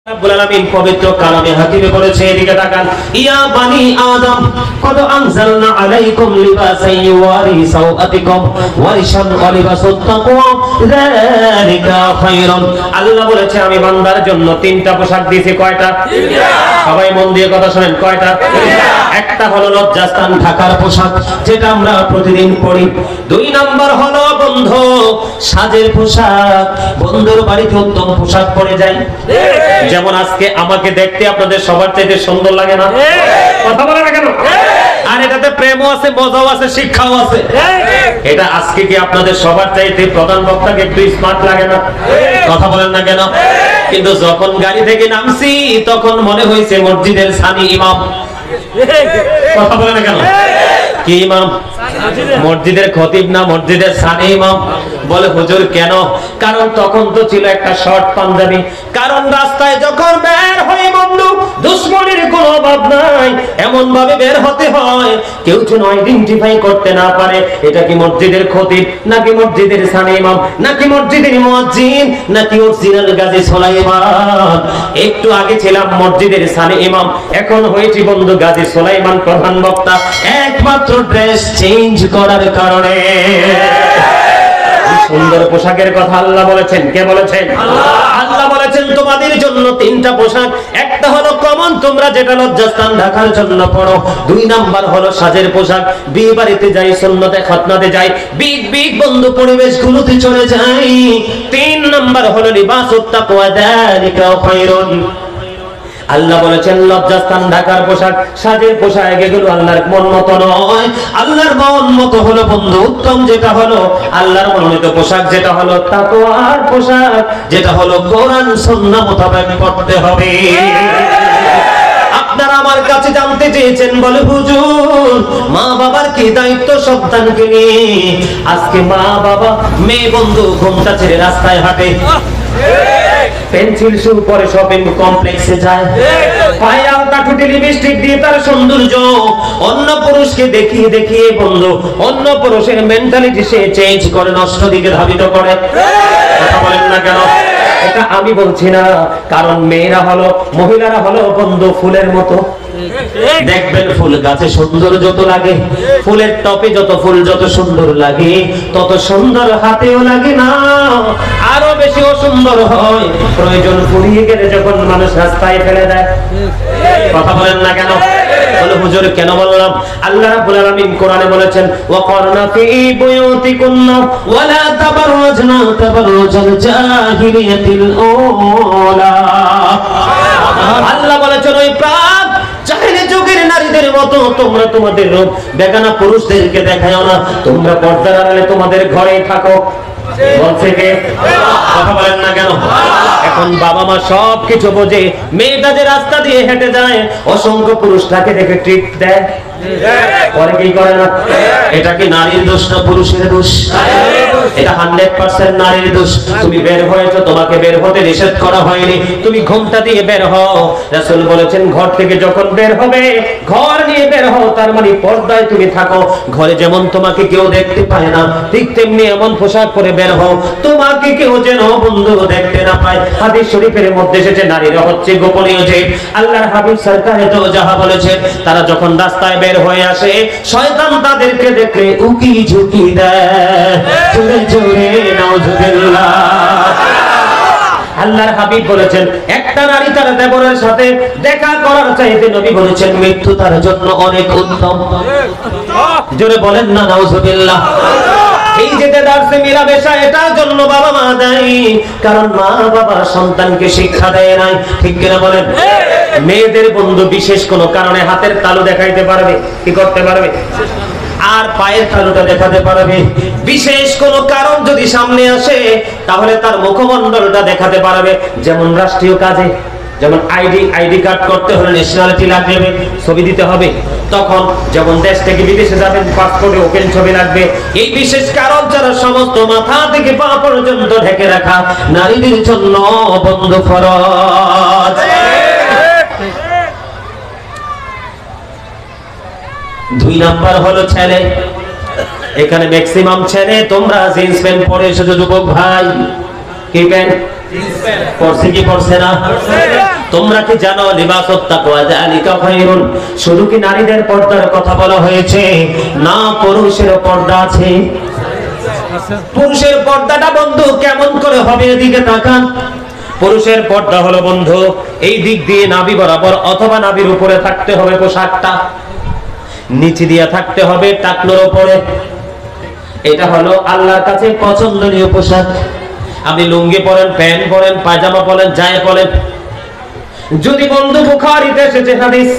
রব্বুল আলামিন পবিত্র কালামে হাকিমে বলেছে, এদিকে তাকান, ইয়া বানি আদম কদ আনজালনা আলাইকুম লিবাসান ইউয়ারি সাওআতিকুম ওয়ারিশান ওয়া লিবাসুত তাকওয়া যালিকা খায়রুন। আল্লাহ বলেছে আমি বান্দার জন্য তিনটা পোশাক দিয়েছি। কয়টা? তিনটা। সবাই মন দিয়ে কথা শুনেন, কয়টা? তিনটা। একটা হলো লজ্জাস্থান ঢাকার পোশাক, যেটা আমরা প্রতিদিন পরি। দুই নাম্বার হলো বন্ধু সাজের পোশাক, বন্ধুর বাড়িতে উত্তম পোশাক পরে যাই। যেমন আজকে আমাকে দেখতে আপনাদের সবার চাইতে সুন্দর লাগে না? কথা বলে না কেন? আর এটাতে প্রেমও আছে, মজাও আছে, শিক্ষাও আছে। এটা আজকে কি আপনাদের সবার চাইতে প্রধান বক্তাকে একটু স্মার্ট লাগে না? কথা বলেন না কেন? কিন্তু যখন গাড়ি থেকে নামছি তখন মনে হয়েছে মসজিদের সানি ইমাম। কথা বলে না কেন? কি ইমাম? মসজিদের খতিব না, মসজিদের সানি ইমাম। বলে হুজুর কেন? কারণ তখন তো ছিল একটা শর্ট পাঞ্জাবি। কারণ রাস্তায় যখন বের হই বন্ধু, দুশ্মনের কোনো অভাব নাই, এমন ভাবে বের হতে হয় কেউ যেন আইডেন্টিফাই করতে না পারে এটা কি মসজিদের খতিব, নাকি মসজিদের সানি ইমাম, নাকি মসজিদের মুয়াজ্জিন, নাকি অরিজিনাল গাজী সুলাইমান। একটু আগে ছিলাম মসজিদের সানি ইমাম, এখন হয়েছি বন্ধু গাজী সুলাইমান প্রধান বক্তা, একমাত্র ড্রেস চেঞ্জ করার কারণে। সুন্দর পোশাকের কথা আল্লাহ বলেছেন। কে বলেছেন? আল্লাহ বলেছেন তোমাদের জন্য তিনটা পোশাক। একটা হলো কমন, তোমরা যেটা লজ্জাস্থান ঢাকার জন্য পড়ো। দুই নাম্বার হলো সাজের পোশাক, বিয়ে বাড়িতে যাই, সুন্নতে খাতনাতে যাই, বিগ বিগ বন্ধু পরিবেশগুলোতে চলে যাই। তিন নাম্বার হলো লিবাসুত তাকওয়া যালিকা খায়রুন। আল্লাহ বলেছেন লজ্জাস্থান ঢাকার পোশাক, সাজের পোশাক, এগুলো আল্লাহর মন মতো নয়। আল্লাহর মন মতো হলো বন্ধু উত্তম যেটা হলো আল্লাহর মনোনীত পোশাক, যেটা হলো তাকওয়ার পোশাক, যেটা হলো কোরআন সুন্নাহ মোতাবেক পড়তে হবে। আপনারা আমার কাছে জানতে চেয়েছেন, বলে হুজুর মা বাবার কি দায়িত্ব সন্তানকে নিয়ে? আজকে মা বাবা মেয়ে বন্ধু ঘুমটা ছেড়ে রাস্তায় হাঁটে, পেন্সিল শু পরে শপিং কমপ্লেক্সে যায়, পায়ে আলতা ঠোঁটে লিপস্টিক দিয়ে তার সৌন্দর্য অন্য পুরুষকে দেখিয়ে দেখিয়ে বন্ধু অন্য পুরুষের মেন্টালিটি সে চেঞ্জ করে, নষ্ট দিকে ধাবিত করে। কথা বলেন না কেন? এটা আমি বলছি না, কারণ মেয়েরা হলো, মহিলারা হলো বন্ধু ফুলের মতো। দেখবেন ফুল গাছে সুন্দর যত লাগে, ফুলের টপে যত ফুল যত সুন্দর লাগে, তত সুন্দর হাতেও লাগে না, আরো বেশি অসুন্দর হয় প্রয়োজন ফুরিয়ে গেলে যখন মানুষ রাস্তায় ফেলে দেয়। কথা বলেন না কেন? বলে হুজুর কেন বললাম? আল্লাহ রাব্বুল আলামিন কোরআনে বলেছেন ওয়াকারনা ফি বুয়ুতিকুন্না ওয়ালা তাবাররাজনা তাবাররুজাল জাহিলিয়াতিল উলা। আল্লাহ বলেছেন ওই প্রাক জাহিলি যুগের নারীদের মতো তোমরা তোমাদের রূপ বেগানা পুরুষদেরকে দেখাও না, তোমরা পর্দার আড়ালে তোমাদের ঘরেই থাকো। বলছে কে? কথা বলেন না কেন? এখন বাবা মা সব কিছু বোঝে, মেয়েটা যে রাস্তা দিয়ে হেঁটে যায় অসংখ্য পুরুষ তাকে দেখে ট্রিট দেয়, পরে কি করে না? এটা কি নারীর দোষ না পুরুষের দোষ? এটা 100% নারীর দোষ। তুমি বের হয়েছো, তোমাকে বের হতে নিষেধ করা হয়নি, তুমি ঘোমটা দিয়ে বের হও। রাসূল বলেছেন ঘর থেকে যখন বের হবে ঘর নিয়ে বের হও, তার মানে পর্দায় তুমি থাকো। ঘরে যেমন তোমাকে কেউ দেখতে পায় না, ঠিক তেমনি এমন পোশাক পরে বের হও তোমাকে কেউ যেন বন্ধু দেখতে না পায়। হাদিস শরীফের মধ্যে এসেছে নারীরা হচ্ছে গোপনীয় জীব। আল্লাহর হাবিব সরকারে তো যাহা বলেছে, তারা যখন রাস্তায় বের হয়ে আসে শয়তান তাদেরকে দেখে উকি ঝুঁকি দেয়, জোরে জোরে নাউজুবিল্লাহ। আল্লাহর হাবিব বলেছেন একটা নারী তার দেবরের সাথে দেখা করার চাইতে নবী বলেছেন মৃত্যু তার জন্য অনেক উত্তম। জোরে বলেন না নাউজুবিল্লাহ। এই যে দার্সে মিলামেশা এটার জন্য বাবা মা দেয়, কারণ মা বাবা সন্তানকে শিক্ষা দেয় নাই। ঠিক কিনা বলেন? মেয়েদের বন্ধু বিশেষ কোনো কারণে হাতের তালু দেখাইতে পারবে, কি করতে পারবে? আর পায়ের তালুটা দেখাতে পারবে। বিশেষ কোনো কারণ যদি সামনে আসে তাহলে তার মুখমণ্ডলটা দেখাতে পারবে। যেমন রাষ্ট্রীয় কাজে, যেমন আইডি কার্ড করতে হলে ন্যাশনালিটি লাগবে, ছবি দিতে হবে। তখন যেমন দেশ থেকে বিদেশে যাবেন পাসপোর্টে ওপেন ছবি লাগবে। এই বিশেষ কারণ ছাড়া সমস্ত মাথা থেকে পা পর্যন্ত ঢেকে রাখা নারীদের জন্য বন্ধ ফরজ। দুই নাম্বার হলো ছেলে। এখানে ম্যাক্সিমাম ছেলে তোমরা জিন্স প্যান্ট পরে এসেছো যুবক ভাই। কি প্যান্ট? পরছে কি পরছে না? তোমরা কি জানো লিবাসুত তাকওয়া যালিকা খায়রুন? শুধু কি নারীদের পর্দার কথা বলা হয়েছে? না, পুরুষের পর্দা আছে। পুরুষের পর্দাটা বন্ধু কেমন করে হবে? এদিকে তাকান। পুরুষের পর্দা হলো বন্ধু এই দিক দিয়ে নাভি বরাবর অথবা নাভির উপরে থাকতে হবে পোশাকটা, নিচে দিয়ে থাকতে হবে টাকনোর উপরে। এটা হলো আল্লাহর কাছে পছন্দনীয় পোশাক। আপনি লুঙ্গি পরেন, প্যান্ট পরেন, পায়জামা পরেন, যাই পরেন, যদি বন্ধু বুখারীতে এসেছে হাদিস,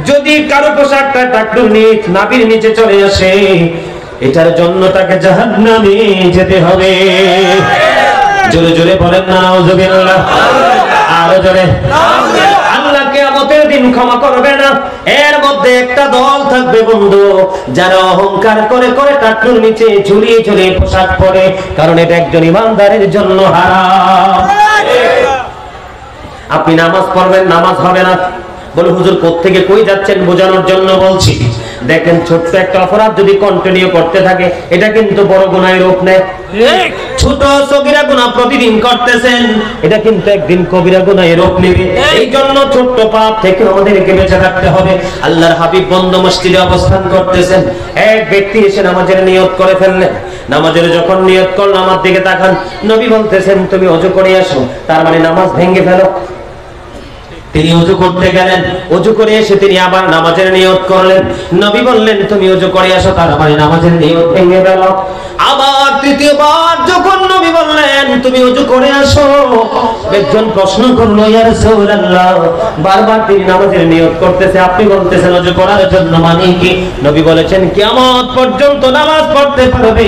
যদি কারো পোশাকটা টাকনুর নিচ নাভির নিচে চলে আসে, এটার জন্য তাকে জাহান্নামে যেতে হবে। জোরে জোরে বলেন না নাউজুবিল্লাহ, আরো জোরে। আল্লাহ কিয়ামতের দিন ক্ষমা করবে না। এর মধ্যে একটা দল থাকবে বন্ধু, যারা অহংকার করে করে টাকনুর নিচে ঝুলিয়ে ঝুলিয়ে পোশাক পরে, কারণ এটা একজন ইমানদারের জন্য হারাম। আপনি নামাজ পড়বেন, নামাজ হবে না। বলে হুজুর কোত্থেকে কই যাচ্ছেন বোঝানোর জন্য বলছি। দেখেন ছোট্ট একটা অপরাধ যদি কন্টিনিউ করতে থাকে, এটা কিন্তু বড় গুনাহের রূপ নেয়। ছোট সগীরা গুনাহ প্রতিদিন করতেছেন, এটা কিন্তু একদিন কবিরা গুনাহের রূপ নেবে। এই জন্য ছোট্ট পাপ থেকে আমাদেরকে বেঁচে থাকতে হবে। আল্লাহর হাবিব বন্ধ মসজিদে অবস্থান করতেছেন, এক ব্যক্তি এসে নামাজের নিয়ত করে ফেললেন। নামাজের যখন নিয়ত করল, আমার দিকে তাকান, নবী বলতেছেন তুমি ওযু করে আসো, তার মানে নামাজ ভেঙে ফেলো। তিনি ওযু করতে গেলেন, ওযু করে এসে তিনি আবার নামাজের নিয়ত করলেন। নবী বললেন তুমি ওযু করে আসো, তার মানে নামাজের নিয়ত ভেঙে গেল। আবার তৃতীয়বার যখন নবী বললেন তুমি ওযু করে আসো, একজন প্রশ্ন করলো ইয়া রাসূলুল্লাহ, বারবার তিনি নামাজের নিয়ত করতেছে, আপনি বলতেছেন ওযু করার জন্য, মানে কি? নবী বলেছেন কিয়ামত পর্যন্ত নামাজ পড়তে পারবে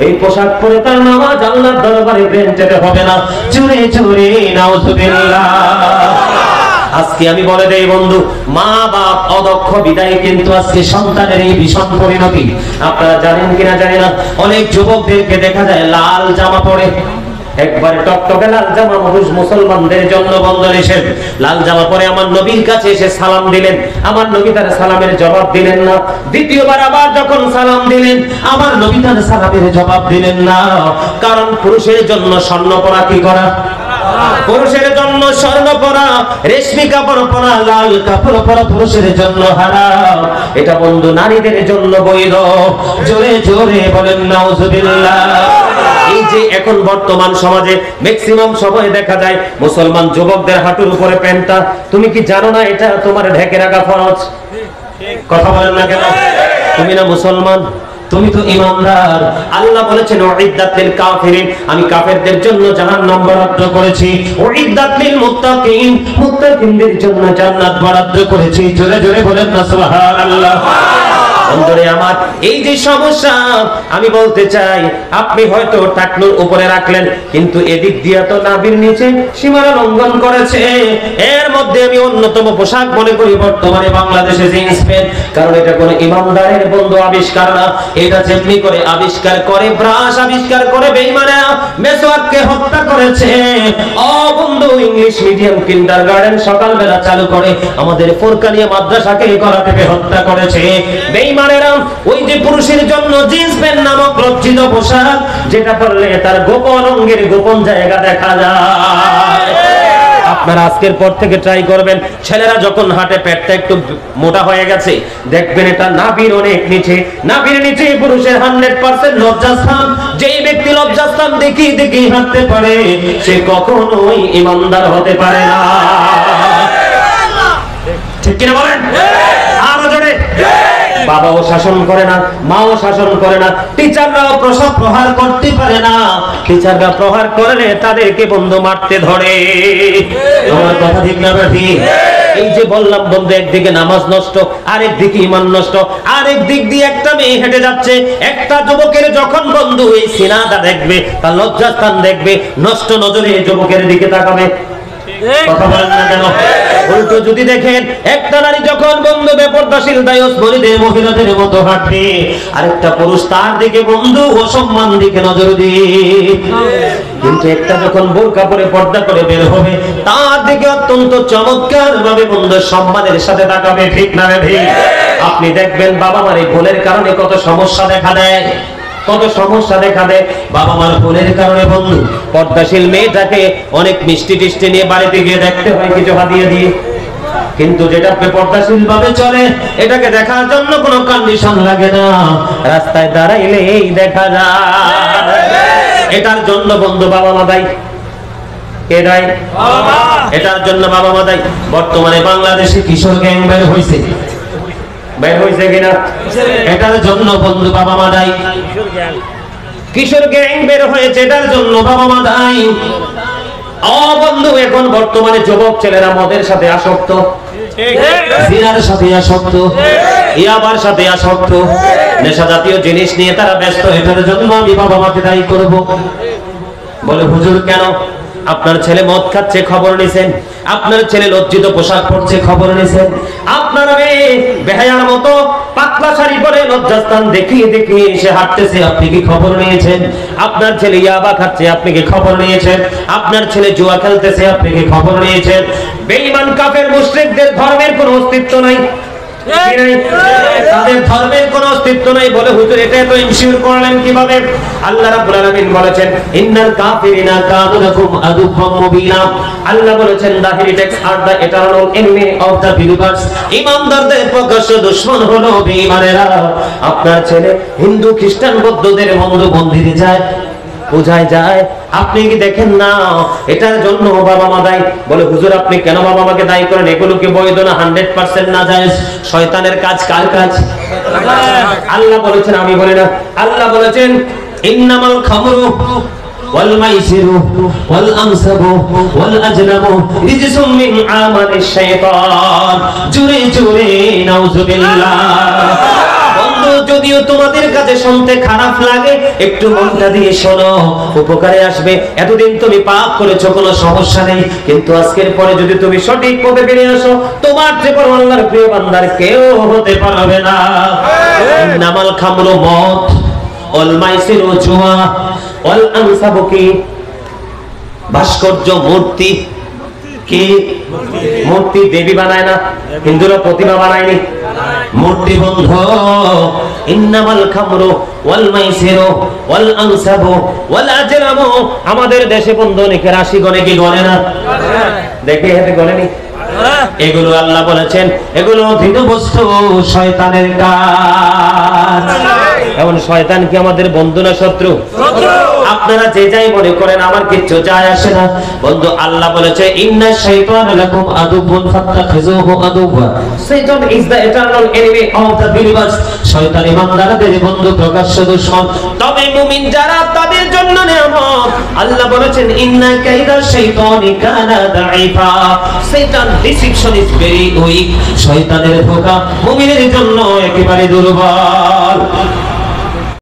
এই পোশাক পরে তার নামাজ আল্লাহর দরবারে গ্রহণযোগ্য হবে না। জোরে জোরে নাউজুবিল্লাহ। আজকে আমি বলে দেই বন্ধু, মা বাপ অদক্ষ বিদায় কিন্তু আজকে সন্তানের এই ভীষণ পরিণতি। আপনারা জানেন কিনা জানি না, অনেক যুবকদেরকে দেখা যায় লাল জামা পরে, একবারে টকটকে লাল জামা, মুসলমানদের জন্য বন্ধ নিষেধ। লাল জামা পরে আমার নবীর কাছে এসে সালাম দিলেন, আমার নবী তার সালামের জবাব দিলেন না। দ্বিতীয়বার আবার যখন সালাম দিলেন, আমার নবী তার সালামের জবাব দিলেন না। কারণ পুরুষের জন্য স্বর্ণ পরা কি করা? পুরুষের জন্য স্বর্ণ পরা, রেশমি কাপড় পরা, লাল কাপড় পরা পুরুষের জন্য হারাম। এটা বন্ধু নারীদের জন্য বৈধ। জোরে জোরে বলেন নাউজুবিল্লাহ। এই যে এখন বর্তমান সমাজে ম্যাক্সিমাম সময় দেখা যায় মুসলমান যুবকদের হাঁটুর উপরে প্যান্টটা, তুমি কি জানো না এটা তোমার ঢেকে রাখা ফরজ? কথা বলেন না কেন? তুমি না মুসলমান, তুমি তো ইমানদার। আল্লাহ বলেছেন উইদ্দাত লিল কাফিরিন, আমি কাফেরদের জন্য জাহান্নাম বরাদ্দ করেছি। উইদ্দাত লিল মুত্তাকিন, মুত্তাকিনদের জন্য জান্নাত বরাদ্দ করেছি। জোরে জোরে বলেন না সুবহানাল্লাহ। বন্ধুরে আমার, এই যে সমস্যা আমি বলতে চাই, আপনি হয়তো টাকনুর উপরে রাখলেন, কিন্তু এদিক দিয়ে তো নাভির নিচে সীমানা লঙ্ঘন করেছে। এর মধ্যে আমি অন্যতম পোশাক মনে করি বর্তমানে বাংলাদেশে জিন্স প্যান্ট, কারণ এটা কোনো ইমানদারের বন্ধু আবিষ্কার না। এটা যেমনি করে আবিষ্কার করে, ব্রাশ আবিষ্কার করে বেঈমানেরা মেসওয়াককে হত্যা করেছে। ও বন্ধু, ইংলিশ মিডিয়াম কিন্ডারগার্টেন সকালবেলা চালু করে আমাদের ফোরকানিয়া মাদ্রাসাকে করা থেকে হত্যা করেছে বেঈমানেরা। ওই যে পুরুষের জন্য জিন্স প্যান্ট নামক লজ্জিত পোশাক, যেটা পরলে তার গোপন অঙ্গের গোপন জায়গা দেখা যায়। আপনারা আজকের পর থেকে ট্রাই করবেন, ছেলেরা যখন হাঁটে পেটটা একটু মোটা হয়ে গেছে, দেখবেন এটা নাভির অনেক নিচে। নাভির নিচে পুরুষের 100% লজ্জাস্থান। যেই ব্যক্তি লজ্জাস্থান দেখি দেখি হাঁটতে পারে, সে কখনোই ইমানদার হতে পারে না। ঠিক কিনা বলেন? আরো জোরে। বাবাও শাসন করে না, মাও শাসন করে না, টিচাররাও প্রহার করতে পারে না। টিচাররা প্রহার করলে তাদেরকে বন্ধু মারতে ধরে। আমার কথা ঠিক না ঠিক? এই যে বললাম বন্ধু, একদিকে নামাজ নষ্ট, আরেক দিকে ঈমান নষ্ট। আরেক দিক দিয়ে একটা মেয়ে হেঁটে যাচ্ছে, একটা যুবকের যখন বন্ধু এই সিনাটা দেখবে, তার লজ্জাস্থান দেখবে, নষ্ট নজরে যুবকের দিকে তাকাবে। কথা বলেন না কেন? উল্টো যদি দেখেন একটা নারী যখন বন্ধু বেপরদাশীল দায়স বলিদের মহিলাদের মতো হাঁটবে, আরেকটা পুরুষ তার দিকে বন্ধু অসম্মান দিকে নজর দিয়ে, কিন্তু একটা যখন বোরকা পরে পর্দা করে বের হবে, তার দিকে অত্যন্ত চমৎকার ভাবে বন্ধু সম্মানের সাথে তাকাবে। ঠিক না ঠিক? আপনি দেখবেন বাবা মার এই ভুলের কারণে কত সমস্যা দেখা দেয়। কত সমস্যা দেখা দেয় বাবা মার ভুলের কারণে। বন্ধু, পর্দাশীল মেয়েটাকে অনেক মিষ্টি টিষ্টি নিয়ে বাড়িতে গিয়ে দেখতে হয় কিছু হাদিয়া দিয়ে, কিন্তু যেটা পর্দাশীল ভাবে চলে এটাকে দেখার জন্য কোনো কন্ডিশন লাগে না, রাস্তায় দাঁড়াইলেই দেখা যায়। এটার জন্য বন্ধু বাবা মা দায়ী। কে দায়ী? এটার জন্য বাবা মা দায়ী। বর্তমানে বাংলাদেশে কিশোর গ্যাং বের হয়েছে কিনা? এটার জন্য বন্ধু বাবা মা দায়ী। কিশোর গ্যাং বের হয়েছে, এটার জন্য বাবা মা দায়ী। বন্ধু, এখন বর্তমানে যুবক ছেলেরা মদের সাথে আসক্ত, জিনার সাথে আসক্ত, ইয়াবার সাথে আসক্ত, নেশা জাতীয় জিনিস নিয়ে তারা ব্যস্ত। এটার জন্য আমি বাবা মাকে দায়ী করব। বলে হুজুর কেন? আপনার ছেলে মদ খাচ্ছে, খবর নিছেন? আপনার ছেলে লজ্জিত পোশাক পরছে, খবর নিছেন? আপনার মেয়ে বেহায়ার মতো পাতলা শাড়ি পরে লজ্জাস্থান দেখিয়ে দেখিয়ে এসে হাঁটতেছে, আপনি কি খবর নিয়েছেন? আপনার ছেলে ইয়াবা খাচ্ছে, আপনি কি খবর নিয়েছেন? আপনার ছেলে জুয়া খেলতেছে, আপনি কি খবর নিয়েছেন? বেঈমান কাফের মুশরিকদের ধর্মের কোনো অস্তিত্ব নাই, তাদের ধর্মের কোনো অস্তিত্ব নাই। বলে হুজুর এটা তো ইনশিওর করলেন কিভাবে? আল্লাহ রাব্বুল আলামিন বলেছেন ইন্নাল কাফিরিনা কানু লাকুম আদুওয়াম মুবিনা। আল্লাহ বলেছেন the heretics are the eternal enemy of the believers। ঈমানদারদের প্রকাশ্য দুশমন হলো বেঈমানেরা। আপনার ছেলে হিন্দু খ্রিস্টান বৌদ্ধদের বন্ধু মন্দিরে যায়, পূজায় যায়, আপনি কি দেখেন না? এটার জন্য বাবা মা দায়ী। বলে হুজুর আপনি কেন বাবা মাকে দায়ী করেন? এগুলো কি বৈধ না? 100% না জায়েজ। শয়তানের কাজ। কার কাজ? আল্লাহ বলেছেন, আমি বলি না। আল্লাহ বলেছেন ইন্নামাল খামরু ওয়াল মাইসিরু ওয়াল আনসাবু ওয়াল আজলামু রিজসুম মিন আমালিশ শাইতান। জোরে জোরে নাউযুবিল্লাহ। বন্ধু, যদিও তোমাদের কাছে শুনতে খারাপ লাগে, একটু মনটা দিয়ে শোনো, উপকারে আসবে। এতদিন তুমি পাপ করেছো, কোনো সমস্যা নেই, কিন্তু আজকের পরে যদি তুমি সঠিক পথে ফিরে আসো, তোমার চেয়ে বড় আল্লাহর প্রিয় বান্দার কেউ হতে পারবে না। ইন্নামাল খামরু মদ, ওয়াল মাইসিরু জুয়া, ওয়াল আনসাবু কি? ভাস্কর্য, মূর্তি। কি মূর্তি? দেবী বানায় না, হিন্দুরা প্রতিমা বানায়নি, মূর্তি বন্ধ। ইন্নামাল খামরু ওয়াল মাইসিরু ওয়াল আনসাবু ওয়াল আজলামু। আমাদের দেশে বন্ধু অনেকে রাশি গণে, কি গণে না? দেখে হেতে গণেনি। এগুলো আল্লাহ বলেছেন এগুলো ধৃত বস্তু, শয়তানের কাজ। এখন শয়তান কি আমাদের বন্ধু না শত্রু? আপনারা যে যাই মনে করেন, আমার কিচ্ছু যায় আসে না। বন্ধু, আল্লাহ বলেছে ইন্নাশ শাইতানা লাকুম আদুওয়ান ফাত্তাখিযুহু আদুওয়া। Shaitan is the eternal enemy of the believers. শয়তান ঈমানদারদের বন্ধু, প্রকাশ্য দুশমন। তবে মুমিন যারা, তাদের জন্য নিয়ামত। আল্লাহ বলেছেন ইন্না কাইদা শাইতানি কানা দাঈফা। শয়তান ডিসিপশন ইজ ভেরি উইক। শয়তানের ধোঁকা মুমিনের জন্য একেবারে দুর্বল।